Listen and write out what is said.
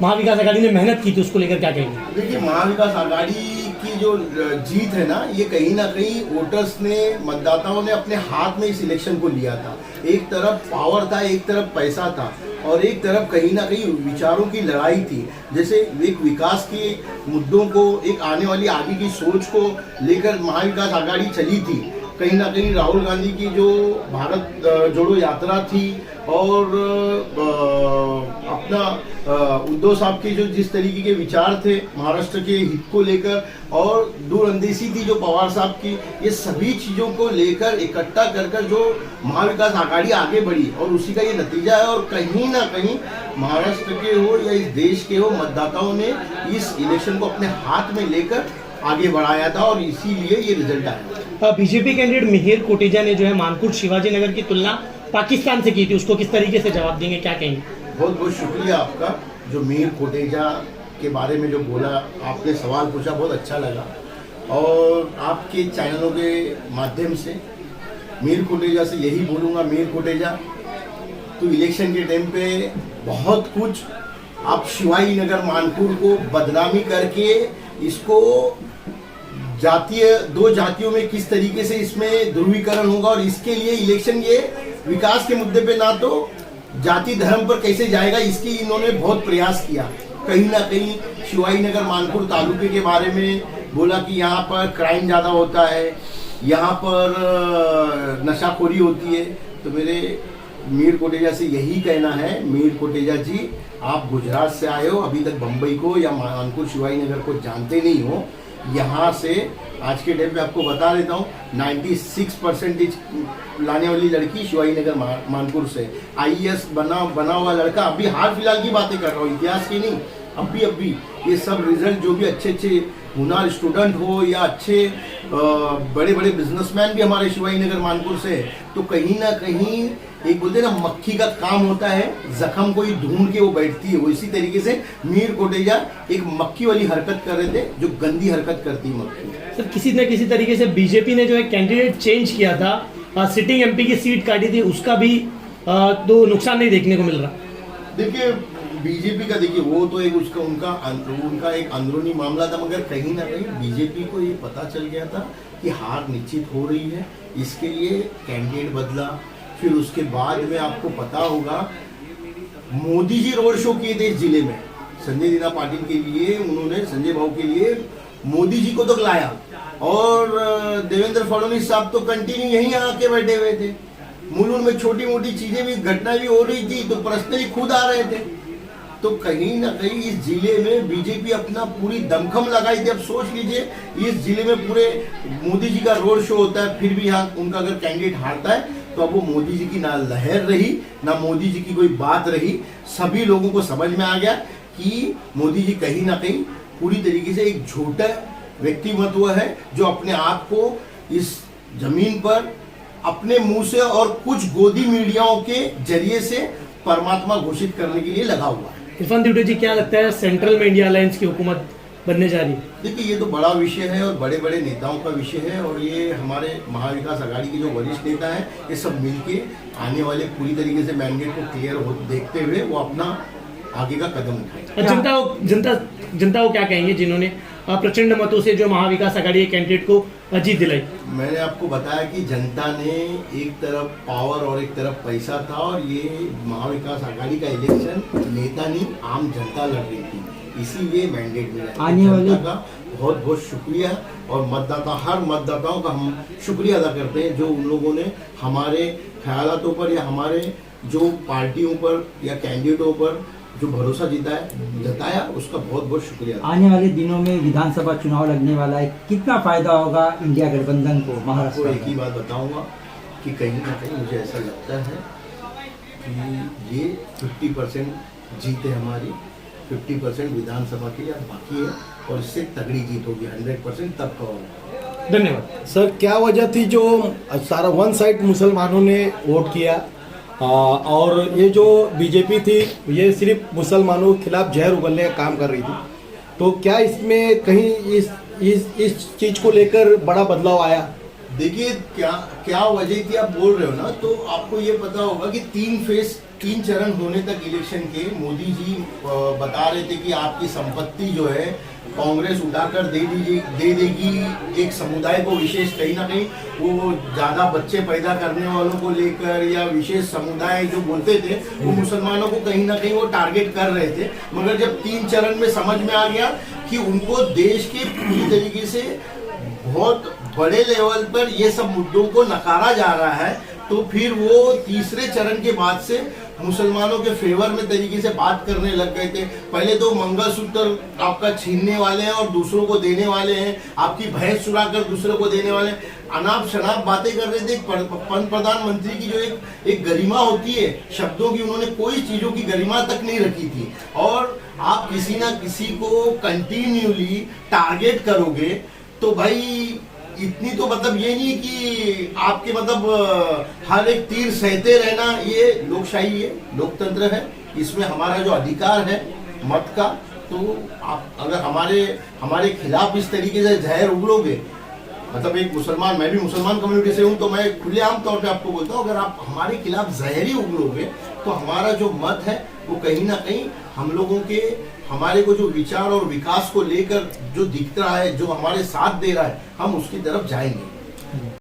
महाविकास आघाड़ी ने मेहनत की थी, उसको लेकर क्या कहेंगे? देखिए, महाविकास आघाड़ी की जो जीत है ना, ये कहीं ना कहीं वोटर्स ने, मतदाताओं ने अपने हाथ में इस इलेक्शन को लिया था। एक तरफ पावर था, एक तरफ पैसा था, और एक तरफ कहीं ना कहीं विचारों की लड़ाई थी। जैसे एक विकास के मुद्दों को, एक आने वाली आगे की सोच को लेकर महाविकास आघाड़ी चली थी। कहीं ना कहीं राहुल गांधी की जो भारत जोड़ो यात्रा थी, और अपना उद्धव साहब के जो जिस तरीके के विचार थे महाराष्ट्र के हित को लेकर, और दूरअंदेशी थी जो पवार साहब की, ये सभी चीज़ों को लेकर इकट्ठा कर जो महाविकास आघाड़ी आगे बढ़ी, और उसी का ये नतीजा है। और कहीं ना कहीं महाराष्ट्र के हो या इस देश के हो, मतदाताओं ने इस इलेक्शन को अपने हाथ में लेकर आगे बढ़ाया था, और इसीलिए ये रिजल्ट आया। बीजेपी कैंडिडेट मिहिर कोटेचा ने जो है मानकुट शिवाजी नगर की तुलना पाकिस्तान से की थी, उसको किस तरीके से जवाब देंगे, क्या कहेंगे? बहुत बहुत शुक्रिया आपका, जो मिहिर कोटेचा के बारे में जो बोला, आपने सवाल पूछा, बहुत अच्छा लगा। और आपके चैनलों के माध्यम से मिहिर कोटेचा से यही बोलूँगा, मिहिर कोटेचा, तो इलेक्शन के टाइम पे बहुत कुछ आप शिवाजी नगर मानकुट को बदनामी करके इसको दो जातियों में किस तरीके से इसमें ध्रुवीकरण होगा, और इसके लिए इलेक्शन ये विकास के मुद्दे पे ना तो जाति धर्म पर कैसे जाएगा, इसकी इन्होंने बहुत प्रयास किया। कहीं ना कहीं शिवाजी नगर मानकुट तालुके के बारे में बोला कि यहाँ पर क्राइम ज़्यादा होता है, यहाँ पर नशाखोरी होती है। तो मेरे मिहिर कोटेचा से यही कहना है, मिहिर कोटेचा जी, आप गुजरात से आए हो, अभी तक बम्बई को या मानकुट शिवाजी नगर को जानते नहीं हो। यहाँ से आज के टाइम पे आपको बता देता हूँ, 96% लाने वाली लड़की शिवाजी नगर मानकुट से। IAS बना हुआ लड़का, अभी हाल फिलहाल की बातें कर रहा हूँ, इतिहास की नहीं, अभी ये सब रिजल्ट जो भी अच्छे हुनर स्टूडेंट हो या अच्छे बड़े बड़े बिजनेसमैन भी हमारे शिवाजी नगर मानकुट से। तो कहीं ना कहीं एक बोलते ना, मक्खी का काम होता है, जख्म को ही ढूंढ के वो बैठती है, वो इसी तरीके से मिहिर कोटेचा एक मक्खी वाली हरकत कर रहे थे, जो गंदी हरकत करती है मक्खी। सर, किसी न किसी तरीके से बीजेपी ने जो है कैंडिडेट चेंज किया था, सिटिंग MP की सीट काटी थी, उसका भी तो नुकसान नहीं देखने को मिल रहा। देखिए, बीजेपी का देखिए, वो तो एक उनका एक अंदरूनी मामला था, मगर कहीं ना कहीं बीजेपी को ये पता चल गया था कि हार निश्चित हो रही है, इसके लिए कैंडिडेट बदला। फिर उसके बाद में आपको पता होगा, मोदी जी रोड शो किए थे इस जिले में, संजय दीना पाटिल के लिए, उन्होंने संजय भाऊ के लिए मोदी जी को तो लाया, और देवेंद्र फडणवीस साहब तो कंटिन्यू यहीं आके बैठे हुए थे। मुलुंड में छोटी मोटी चीजें भी, घटना भी हो रही थी, तो पर्सनली खुद आ रहे थे। तो कहीं ना कहीं इस जिले में बीजेपी अपना पूरी दमखम लगाई थी। अब सोच लीजिए, इस जिले में पूरे मोदी जी का रोड शो होता है, फिर भी यहाँ उनका अगर कैंडिडेट हारता है, तो अब वो मोदी जी की ना लहर रही, ना मोदी जी की कोई बात रही। सभी लोगों को समझ में आ गया कि मोदी जी कहीं ना कहीं पूरी तरीके से एक झूठा व्यक्तिमत्व है, जो अपने आप को इस जमीन पर अपने मुंह से और कुछ गोदी मीडियाओं के जरिए से परमात्मा घोषित करने के लिए लगा हुआ है। इरफान त्रिवेदी जी, क्या लगता है सेंट्रल में इंडिया अलायंस की हुकूमत बनने जा रही है? देखिए, ये तो बड़ा विषय है और बड़े बड़े नेताओं का विषय है, और ये हमारे महाविकास आघाड़ी के जो वरिष्ठ नेता हैं, ये सब मिलके आने वाले पूरी तरीके से मैंडेट को क्लियर हो देखते हुए वो अपना आगे का कदम उठाए। जनता को क्या कहेंगे जिन्होंने प्रचंड मतों से जो महाविकास आघाड़ी के कैंडिडेट को जीत दिलाई? मैंने आपको बताया कि जनता ने एक तरफ पावर और एक तरफ पैसा था, और ये महाविकास आघाड़ी का इलेक्शन नेता नहीं, आम जनता लड़ रही थी, इसीलिए मैंडेट मिला। आने वाले का बहुत बहुत शुक्रिया, और हर मतदाताओं का हम शुक्रिया अदा करते हैं, जो उन लोगों ने हमारे ख्यालातों पर या हमारे जो पार्टियों पर या कैंडिडेटों पर जो भरोसा जताया, उसका बहुत बहुत शुक्रिया। आने वाले दिनों में विधानसभा चुनाव लगने वाला है, कितना फायदा होगा इंडिया गठबंधन को महाराष्ट्र? एक ही बात बताऊंगा कि कहीं ना कहीं मुझे ऐसा लगता है कि ये 50% जीत है हमारी, 50% विधानसभा के लिए बाकी है, और इससे तगड़ी जीत होगी 100% तब का होगा। धन्यवाद। सर, क्या वजह थी जो सारा वन साइड मुसलमानों ने वोट किया, और ये जो बीजेपी थी ये सिर्फ मुसलमानों के खिलाफ जहर उगलने का काम कर रही थी? तो क्या इसमें कहीं इस चीज़ को लेकर बड़ा बदलाव आया? देखिए क्या क्या वजह थी आप बोल रहे हो ना, तो आपको ये पता होगा कि 3 चरण होने तक इलेक्शन के मोदी जी बता रहे थे कि आपकी संपत्ति जो है कांग्रेस उठाकर दे देगी एक समुदाय को, विशेष कहीं ना कहीं वो ज्यादा बच्चे पैदा करने वालों को लेकर या विशेष समुदाय जो बोलते थे वो मुसलमानों को कहीं ना कहीं वो टारगेट कर रहे थे। मगर जब 3 चरण में समझ में आ गया कि उनको देश के पूरी तरीके से बहुत बड़े लेवल पर ये सब मुद्दों को नकारा जा रहा है, तो फिर वो तीसरे चरण के बाद से मुसलमानों के फेवर में तरीके से बात करने लग गए थे। पहले तो मंगलसूत्र आपका छीनने वाले हैं और दूसरों को देने वाले हैं, आपकी भैंस चुरा कर दूसरों को देने वाले हैं, अनाप शनाप बातें कर रहे थे। प्रधानमंत्री की जो एक गरिमा होती है शब्दों की, उन्होंने कोई चीजों की गरिमा तक नहीं रखी थी। और आप किसी ना किसी को कंटिन्यूली टारगेट करोगे तो भाई इतनी तो मतलब ये नहीं कि आपके मतलब हर एक तीर सहते रहना, ये लोकशाही है, लोकतंत्र है, इसमें हमारा जो अधिकार है मत का, तो आप अगर हमारे खिलाफ इस तरीके से जहर उगलोगे, मतलब एक मुसलमान, मैं भी मुसलमान कम्युनिटी से हूँ तो मैं खुलेआम तौर पे आपको बोलता हूँ, अगर आप हमारे खिलाफ जहरी उगलोगे तो हमारा जो मत है वो कहीं ना कहीं हम लोगों के, हमारे को जो विचार और विकास को लेकर जो दिख रहा है, जो हमारे साथ दे रहा है, हम उसकी तरफ जाएंगे।